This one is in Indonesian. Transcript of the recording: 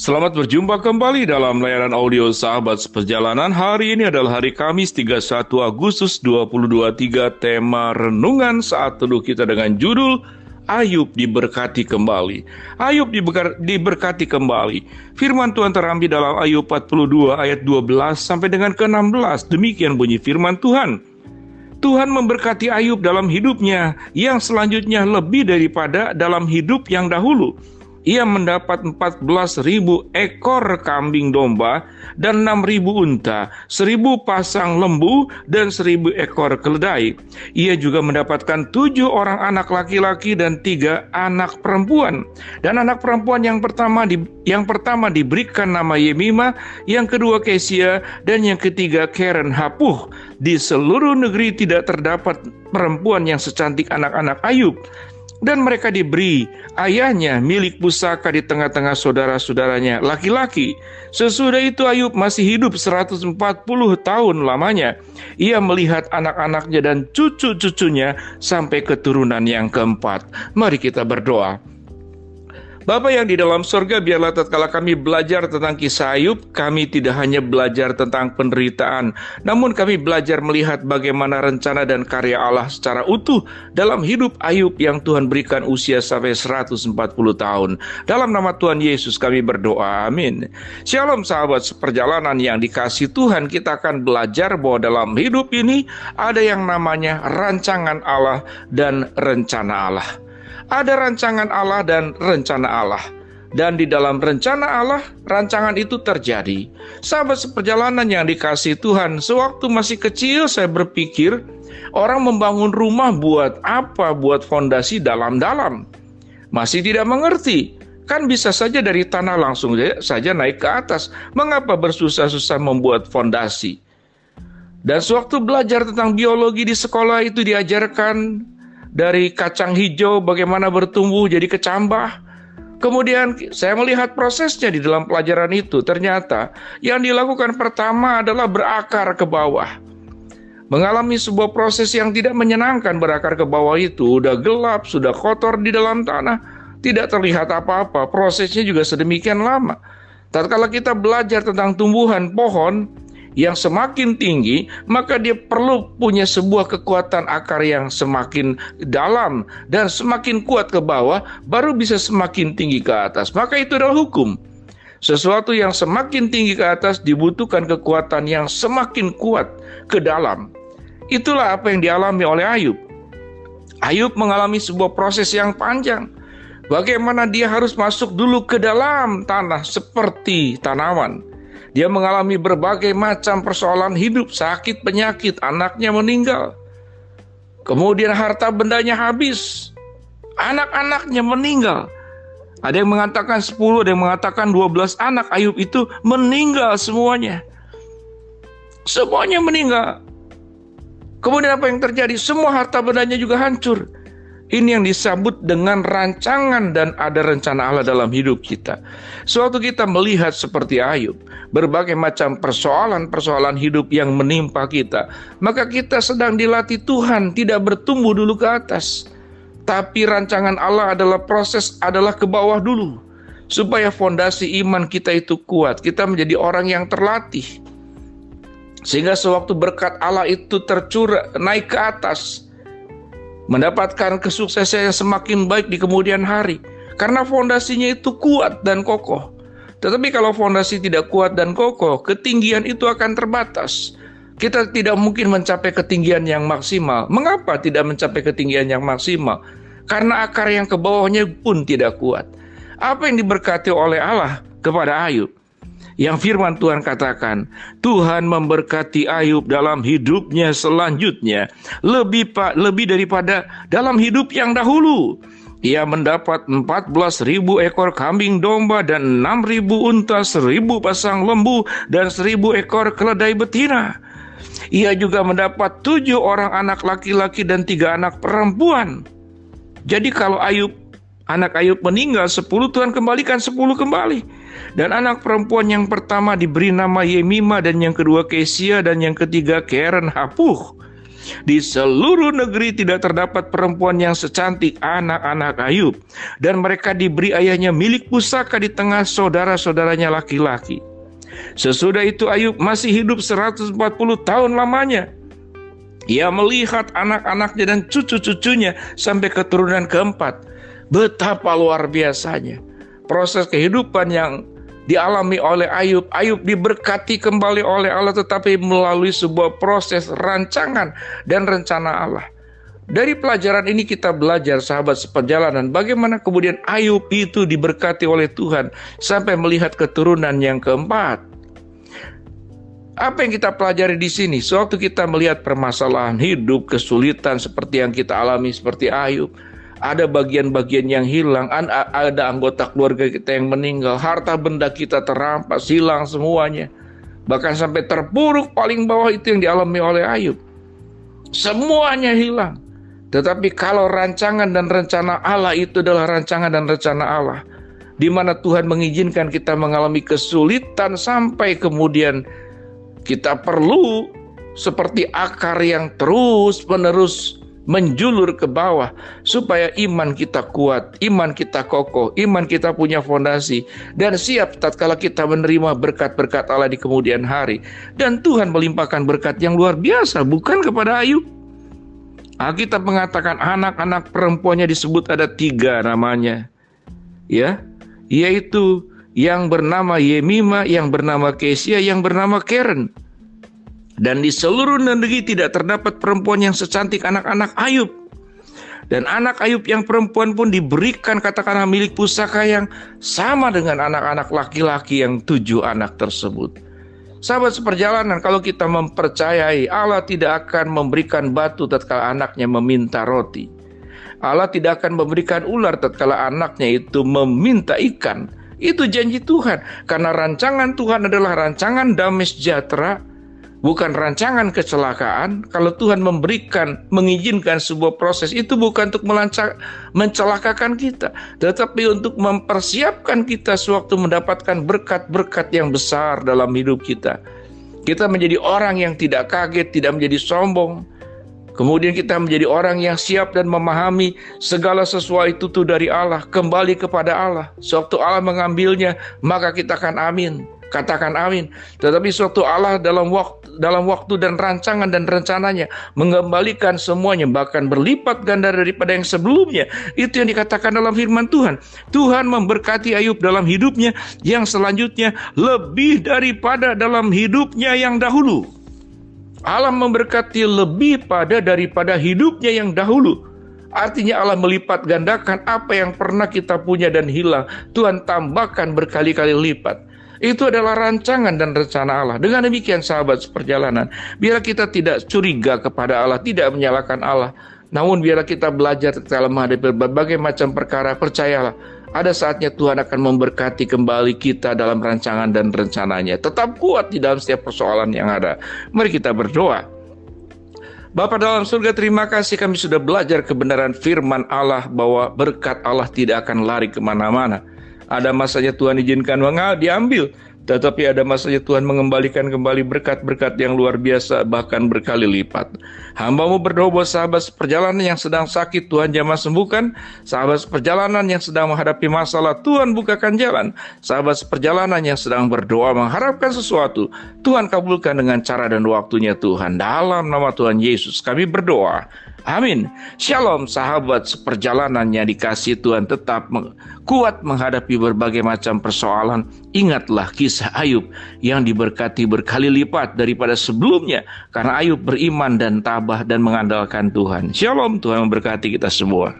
Selamat berjumpa kembali dalam layanan audio Sahabat Seperjalanan. Hari ini adalah hari Kamis 31 Agustus 2023. Tema renungan saat teduh kita dengan judul Ayub diberkati kembali. Ayub diberkati kembali. Firman Tuhan terambil dalam Ayub 42 ayat 12 sampai dengan ke-16. Demikian bunyi firman Tuhan. Tuhan memberkati Ayub dalam hidupnya yang selanjutnya lebih daripada dalam hidup yang dahulu. Ia mendapat 14.000 ekor kambing domba dan 6.000 unta, 1.000 pasang lembu dan 1.000 ekor keledai. Ia juga mendapatkan 7 orang anak laki-laki dan 3 anak perempuan. Dan anak perempuan yang pertama diberikan nama Yemima, yang kedua Kesia, dan yang ketiga Keren Hapuh. Di seluruh negeri tidak terdapat perempuan yang secantik anak-anak Ayub. Dan mereka diberi ayahnya milik pusaka di tengah-tengah saudara-saudaranya laki-laki. Sesudah itu Ayub masih hidup 140 tahun lamanya. Ia melihat anak-anaknya dan cucu-cucunya sampai keturunan yang keempat. Mari kita berdoa. Bapa yang di dalam surga, biarlah tatkala kami belajar tentang kisah Ayub, kami tidak hanya belajar tentang penderitaan, namun kami belajar melihat bagaimana rencana dan karya Allah secara utuh dalam hidup Ayub yang Tuhan berikan usia sampai 140 tahun. Dalam nama Tuhan Yesus kami berdoa, amin. Shalom sahabat seperjalanan yang dikasihi Tuhan, kita akan belajar bahwa dalam hidup ini ada yang namanya rancangan Allah dan rencana Allah. Ada rancangan Allah dan rencana Allah. Dan di dalam rencana Allah, rancangan itu terjadi. Sahabat seperjalanan yang dikasihi Tuhan, sewaktu masih kecil saya berpikir, orang membangun rumah buat apa? Buat fondasi dalam-dalam. Masih tidak mengerti. Kan bisa saja dari tanah langsung saja naik ke atas. Mengapa bersusah-susah membuat fondasi? Dan sewaktu belajar tentang biologi di sekolah itu diajarkan dari kacang hijau bagaimana bertumbuh jadi kecambah. Kemudian saya melihat prosesnya di dalam pelajaran itu. Ternyata yang dilakukan pertama adalah berakar ke bawah. Mengalami sebuah proses yang tidak menyenangkan. Berakar ke bawah itu udah gelap, sudah kotor di dalam tanah, tidak terlihat apa-apa. Prosesnya juga sedemikian lama. Tatkala kita belajar tentang tumbuhan pohon yang semakin tinggi, maka dia perlu punya sebuah kekuatan akar yang semakin dalam dan semakin kuat ke bawah, baru bisa semakin tinggi ke atas. Maka itu adalah hukum. Sesuatu yang semakin tinggi ke atas dibutuhkan kekuatan yang semakin kuat ke dalam. Itulah apa yang dialami oleh Ayub. Ayub mengalami sebuah proses yang panjang. Bagaimana dia harus masuk dulu ke dalam tanah seperti tanaman. Dia mengalami berbagai macam persoalan hidup, sakit, penyakit, anaknya meninggal. Kemudian harta bendanya habis, anak-anaknya meninggal. Ada yang mengatakan 10, ada yang mengatakan 12 anak Ayub itu meninggal semuanya. Semuanya meninggal. Kemudian apa yang terjadi? Semua harta bendanya juga hancur. Ini yang disebut dengan rancangan dan ada rencana Allah dalam hidup kita. Suatu kita melihat seperti Ayub, berbagai macam persoalan-persoalan hidup yang menimpa kita, maka kita sedang dilatih Tuhan tidak bertumbuh dulu ke atas. Tapi rancangan Allah adalah proses adalah ke bawah dulu. Supaya fondasi iman kita itu kuat, kita menjadi orang yang terlatih. Sehingga sewaktu berkat Allah itu tercurah naik ke atas, mendapatkan kesuksesan yang semakin baik di kemudian hari. Karena fondasinya itu kuat dan kokoh. Tetapi kalau fondasi tidak kuat dan kokoh, ketinggian itu akan terbatas. Kita tidak mungkin mencapai ketinggian yang maksimal. Mengapa tidak mencapai ketinggian yang maksimal? Karena akar yang ke bawahnya pun tidak kuat. Apa yang diberkati oleh Allah kepada Ayub? Yang firman Tuhan katakan, Tuhan memberkati Ayub dalam hidupnya selanjutnya lebih daripada dalam hidup yang dahulu. Ia mendapat 14.000 ekor kambing domba dan 6.000 unta, 1.000 pasang lembu dan 1.000 ekor keledai betina. Ia juga mendapat 7 orang anak laki-laki dan 3 anak perempuan. Jadi kalau anak Ayub meninggal 10, Tuhan kembalikan 10 kembali. Dan anak perempuan yang pertama diberi nama Yemima, dan yang kedua Kesia, dan yang ketiga Keren Hapuh. Di seluruh negeri tidak terdapat perempuan yang secantik anak-anak Ayub, dan mereka diberi ayahnya milik pusaka di tengah saudara-saudaranya laki-laki. Sesudah itu Ayub masih hidup 140 tahun lamanya. Ia melihat anak-anaknya dan cucu-cucunya sampai keturunan keempat. Betapa luar biasanya proses kehidupan yang dialami oleh Ayub. Ayub diberkati kembali oleh Allah, tetapi melalui sebuah proses rancangan dan rencana Allah. Dari pelajaran ini kita belajar, sahabat seperjalanan, bagaimana kemudian Ayub itu diberkati oleh Tuhan sampai melihat keturunan yang keempat. Apa yang kita pelajari di sini? Sewaktu kita melihat permasalahan hidup, kesulitan seperti yang kita alami seperti Ayub, ada bagian-bagian yang hilang, ada anggota keluarga kita yang meninggal, harta benda kita terampas, hilang semuanya. Bahkan sampai terpuruk paling bawah, itu yang dialami oleh Ayub. Semuanya hilang. Tetapi kalau rancangan dan rencana Allah itu adalah rancangan dan rencana Allah, di mana Tuhan mengizinkan kita mengalami kesulitan sampai kemudian kita perlu seperti akar yang terus-menerus menjulur ke bawah supaya iman kita kuat, iman kita kokoh, iman kita punya fondasi dan siap tatkala kita menerima berkat-berkat Allah di kemudian hari. Dan Tuhan melimpahkan berkat yang luar biasa, bukan kepada Ayub. Alkitab mengatakan anak-anak perempuannya disebut ada 3 namanya, ya, yaitu yang bernama Yemima, yang bernama Kesia, yang bernama Keren. Dan di seluruh negeri tidak terdapat perempuan yang secantik anak-anak Ayub. Dan anak Ayub yang perempuan pun diberikan katakanlah milik pusaka yang sama dengan anak-anak laki-laki yang 7 anak tersebut. Sahabat seperjalanan, kalau kita mempercayai Allah tidak akan memberikan batu tatkala anaknya meminta roti. Allah tidak akan memberikan ular tatkala anaknya itu meminta ikan. Itu janji Tuhan. Karena rancangan Tuhan adalah rancangan damai sejahtera, bukan rancangan kecelakaan. Kalau Tuhan mengizinkan sebuah proses, itu bukan untuk mencelakakan kita, tetapi untuk mempersiapkan kita sewaktu mendapatkan berkat-berkat yang besar dalam hidup kita. Kita menjadi orang yang tidak kaget, tidak menjadi sombong. Kemudian kita menjadi orang yang siap dan memahami segala sesuatu itu dari Allah, kembali kepada Allah. Sewaktu Allah mengambilnya, maka kita akan amin. Katakan amin. Tetapi suatu Allah dalam waktu dan rancangan dan rencananya mengembalikan semuanya, bahkan berlipat ganda daripada yang sebelumnya. Itu yang dikatakan dalam firman Tuhan. Tuhan memberkati Ayub dalam hidupnya, yang selanjutnya lebih daripada dalam hidupnya yang dahulu. Allah memberkati lebih daripada hidupnya yang dahulu. Artinya Allah melipat gandakan apa yang pernah kita punya dan hilang. Tuhan tambahkan berkali-kali lipat. Itu adalah rancangan dan rencana Allah. Dengan demikian sahabat seperjalanan, biarlah kita tidak curiga kepada Allah, tidak menyalahkan Allah. Namun biarlah kita belajar dalam menghadapi berbagai macam perkara. Percayalah, ada saatnya Tuhan akan memberkati kembali kita dalam rancangan dan rencananya. Tetap kuat di dalam setiap persoalan yang ada. Mari kita berdoa. Bapa dalam surga, terima kasih kami sudah belajar kebenaran firman Allah bahwa berkat Allah tidak akan lari kemana-mana. Ada masanya Tuhan izinkan diambil, tetapi ada masanya Tuhan mengembalikan kembali berkat-berkat yang luar biasa, bahkan berkali lipat. Hamba-Mu berdoa buat sahabat seperjalanan yang sedang sakit, Tuhan jamah sembuhkan. Sahabat seperjalanan yang sedang menghadapi masalah, Tuhan bukakan jalan. Sahabat seperjalanan yang sedang berdoa mengharapkan sesuatu, Tuhan kabulkan dengan cara dan waktunya Tuhan. Dalam nama Tuhan Yesus kami berdoa. Amin. Shalom sahabat seperjalanan yang dikasihi Tuhan, tetap kuat menghadapi berbagai macam persoalan. Ingatlah kisah Ayub yang diberkati berkali lipat daripada sebelumnya, karena Ayub beriman dan tabah dan mengandalkan Tuhan. Shalom, Tuhan memberkati kita semua.